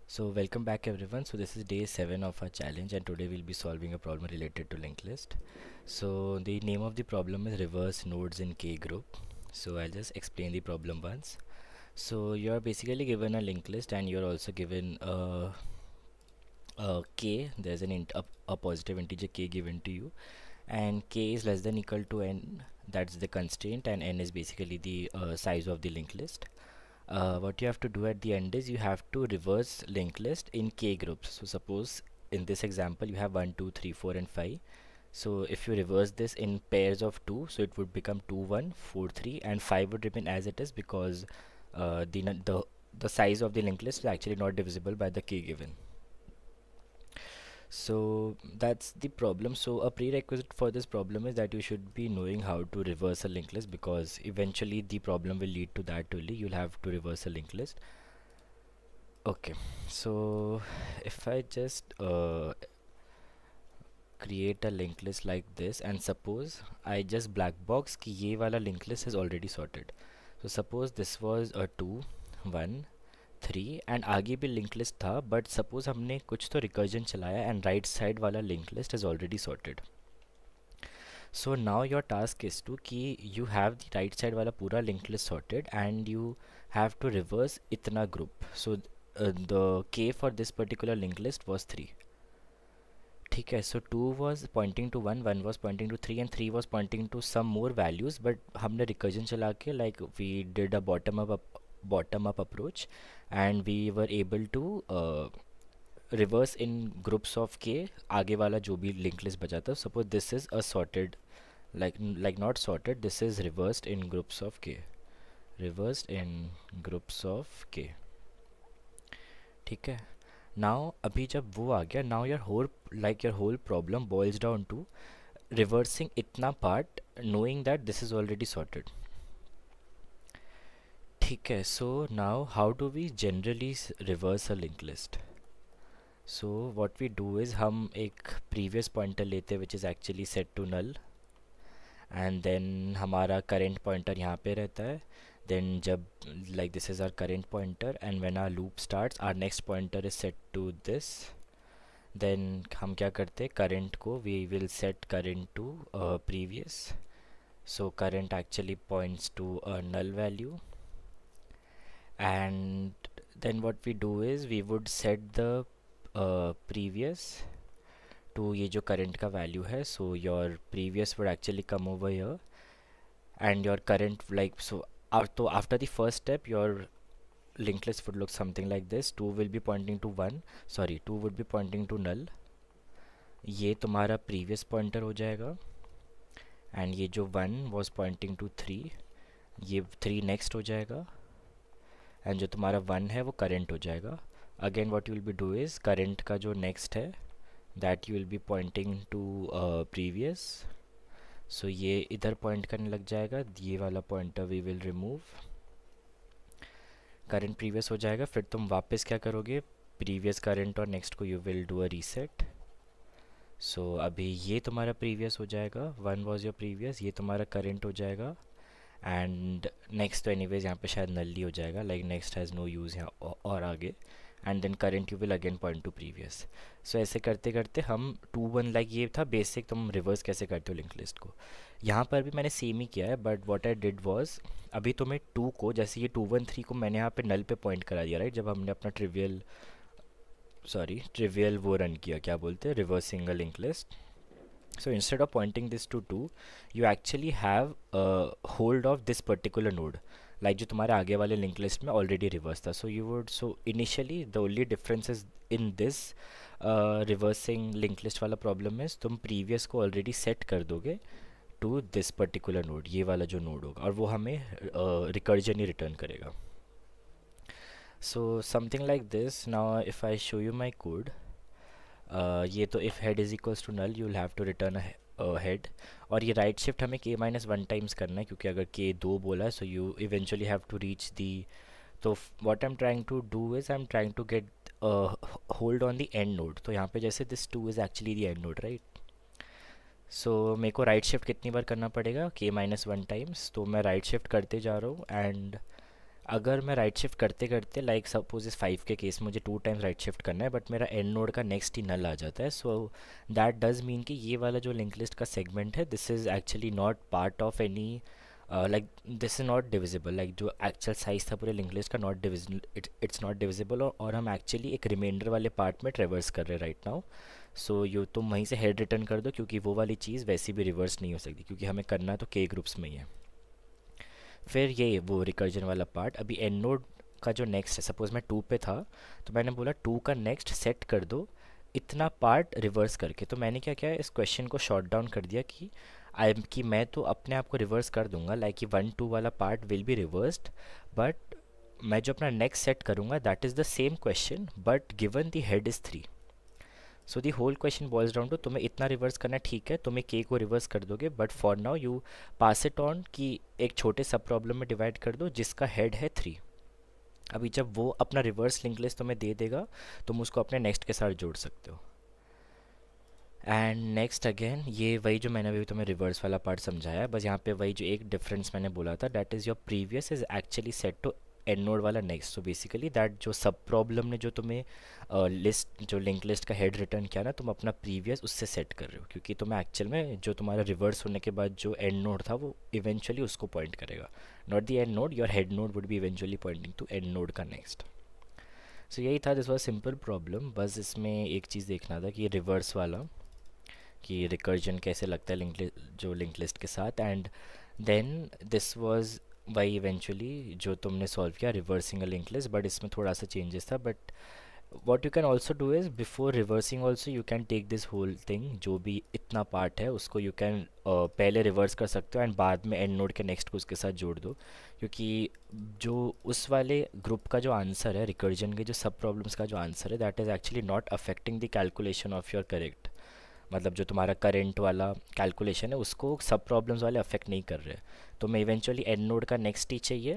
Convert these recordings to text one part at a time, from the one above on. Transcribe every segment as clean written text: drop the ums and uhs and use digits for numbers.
So welcome back everyone. So this is day 7 of our challenge and today we'll be solving a problem related to linked list. So the name of the problem is reverse nodes in K group. So I'll just explain the problem once. So you're basically given a linked list and you're also given a K. There's a positive integer K given to you and K is less than equal to N. That's the constraint and N is basically the size of the linked list. What you have to do at the end is you have to reverse linked list in K groups. So suppose in this example you have 1 2 3 4 and 5. So if you reverse this in pairs of 2, so it would become 2 1 4 3 and 5 would remain as it is because the size of the linked list is actually not divisible by the K given. So that's the problem. So a prerequisite for this problem is that you should be knowing how to reverse a linked list, because eventually the problem will lead to that only. You'll have to reverse a linked list. Okay, so if I just create a linked list like this and suppose I just black box कि ये वाला linked list is already sorted. So suppose this was a 2 1 3 and आगे भी link list था, but suppose हमने कुछ तो recursion चलाया एंड राइट साइड वाला link list is already sorted. So now your task is to कि you have the right side वाला पूरा link list sorted and you have to reverse इतना group. So the k for this particular link list was 3. ठीक है, so 2 was pointing to 1 1 was pointing to 3 and 3 was pointing to some more values, but हमने recursion चला के like we did a bottom up approach and we were able to reverse in groups of k आगे वाला जो भी linked list बचा था. Suppose this is a sorted, like not sorted, this is reversed in groups of k, reversed in groups of k. ठीक है, now अभी जब वो आ गया, now your whole problem boils down to reversing इतना part knowing that this is already sorted. ठीक है, so now how do we generally reverse a link list. So what we do is हम एक previous pointer लेते हैं which is actually set to null, and then हमारा current pointer यहाँ पे रहता है. देन जब like this is our current pointer and when our loop starts our next pointer is set to this. Then हम क्या करते हैं, करेंट को we will set current to previous. So current actually points to a null value, and then what we do is we would set the previous to ये जो current का value है. So your previous would actually come over here and your current, like, so after the first step your linked list would look something like this. 2 will be pointing to 1, sorry 2 would be pointing to null. ये तुम्हारा previous pointer हो जाएगा and ये जो 1 was pointing to 3, ये 3 next हो जाएगा and जो तुम्हारा 1 है वो करंट हो जाएगा. Again what you will be do is current का जो नेक्स्ट है that you will be pointing to previous. So ये इधर पॉइंट करने लग जाएगा, ये वाला pointer we will remove. Current previous हो जाएगा, फिर तुम वापस क्या करोगे, प्रीवियस करंट और नेक्स्ट को you will do a reset. So अभी ये तुम्हारा प्रीवियस हो जाएगा, 1 वॉज योर प्रीवियस, ये तुम्हारा करंट हो जाएगा एंड नेक्स्ट तो एनीवेज यहाँ पे शायद नल्ली हो जाएगा, like next has no use यहाँ और आगे. And then current you will again point to previous. So ऐसे करते करते हम 2 1, लाइक ये था बेसिक तुम रिवर्स कैसे करते हो लिंक लिस्ट को. यहाँ पर भी मैंने सेम ही किया है, but what I did was अभी तुम्हें 2 को, जैसे ये 2 1 3 को मैंने यहाँ पे नल पे पॉइंट करा दिया, राइट, जब हमने अपना ट्रिवियल वो रन किया, क्या बोलते हैं, reversing a link list. So instead of pointing this to 2, you actually have a hold of this particular node, like जो तुम्हारे आगे वाले लिंक लिस्ट में ऑलरेडी रिवर्स था. So you would, so initially the only difference is in this reversing link list वाला problem is तुम previous को already set कर दोगे टू दिस पर्टिकुलर नोड, ये वाला जो नोड होगा, और वो हमें रिकर्जन ही रिटर्न करेगा. So something like this. Now if I show you my code, ये तो if head is equals to null you will have to return head, और ये राइट शिफ्ट हमें k माइनस 1 टाइम्स करना है क्योंकि अगर k 2 बोला है so you eventually have to reach the. तो what I am trying to do is I am trying to get hold on the end node. तो यहाँ पे जैसे this 2 is actually the end node, right. So मेरे को right shift कितनी बार करना पड़ेगा, k माइनस 1 टाइम्स. तो मैं राइट शिफ्ट करते जा रहा हूँ एंड अगर मैं राइट शिफ्ट करते करते लाइक सपोज इस 5 के केस में मुझे 2 टाइम्स राइट शिफ्ट करना है बट मेरा एंड नोड का नेक्स्ट ही नल आ जाता है, सो दैट डज मीन कि ये वाला जो लिंक लिस्ट का सेगमेंट है this is actually not part of any like this is not divisible, like जो एक्चुअल साइज था पूरे लिंक लिस्ट का not divisible, it's not divisible, और हम एक्चुअली एक रिमाइंडर वाले पार्ट में ट्रेवर्स कर रहे हैं राइट नाउ। सो यू तुम वहीं से हेड रिटर्न कर दो क्योंकि वो वाली चीज़ वैसे भी रिवर्स नहीं हो सकती क्योंकि हमें करना तो के ग्रुप्स में ही है। फिर ये वो रिकर्जन वाला पार्ट, अभी एंड नोड का जो नेक्स्ट है, सपोज मैं 2 पे था तो मैंने बोला 2 का नेक्स्ट सेट कर दो इतना पार्ट रिवर्स करके, तो मैंने क्या किया इस क्वेश्चन को शॉर्ट डाउन कर दिया कि कि मैं तो अपने आप को रिवर्स कर दूंगा लाइक कि 1 2 वाला part will be reversed, but मैं जो अपना नेक्स्ट सेट करूंगा that is the same question but given the head is 3। So the whole question boils down to तुम्हें इतना रिवर्स करना ठीक है, तुम्हें के को रिवर्स कर दोगे but for now you pass it on कि एक छोटे सब प्रॉब्लम में डिवाइड कर दो जिसका हेड है 3। अभी जब वो अपना रिवर्स लिंक लिस्ट तुम्हें दे देगा तुम उसको अपने नेक्स्ट के साथ जोड़ सकते हो। एंड नेक्स्ट अगेन ये वही जो मैंने अभी तुम्हें रिवर्स वाला पार्ट समझाया है, बस यहाँ पे वही जो एक डिफरेंस मैंने बोला था that is your previous is actually set to end node वाला नेक्स्ट। सो बेसिकली दैट जो सब प्रॉब्लम ने जो तुम्हें लिस्ट जो लिंक लिस्ट का हेड रिटर्न किया ना तुम अपना प्रीवियस उससे सेट कर रहे हो क्योंकि तुम्हें एक्चुअल में जो तुम्हारा रिवर्स होने के बाद जो एंड नोड था वो इवेंचुअली उसको पॉइंट करेगा, not the end node, your head node would be eventually pointing to end node का नेक्स्ट। सो यही था, दिस वॉज सिंपल प्रॉब्लम, बस इसमें एक चीज़ देखना था कि रिवर्स वाला कि रिकर्जन कैसे लगता है जो लिंक लिस्ट के साथ, and then this was why eventually जो तुमने सॉल्व किया reversing a link list, but इसमें थोड़ा सा चेंजेस था। But what you can also do is before reversing also you can take this whole thing जो भी इतना पार्ट है उसको you can पहले रिवर्स कर सकते हो एंड बाद में एंड नोड के नेक्स्ट को उसके साथ जोड़ दो, क्योंकि जो उस वाले ग्रुप का जो आंसर है रिकर्जन के जो सब प्रॉब्लम्स का जो आंसर है that is actually not affecting the calculation of your correct, मतलब जो तुम्हारा करेंट वाला कैलकुलेशन है उसको सब प्रॉब्लम्स वाले अफेक्ट नहीं कर रहे। तो मैं इवेंचुअली एंड नोड का नेक्स्ट ही चाहिए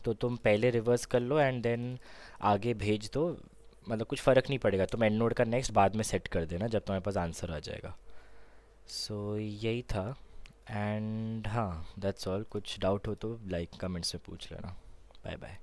तो तुम पहले रिवर्स कर लो एंड देन आगे भेज दो, मतलब कुछ फ़र्क नहीं पड़ेगा, तुम एंड नोड का नेक्स्ट बाद में सेट कर देना जब तुम्हारे पास आंसर आ जाएगा। सो यही था एंड हाँ दैट्स ऑल, कुछ डाउट हो तो लाइक कमेंट्स में पूछ लेना। Bye bye.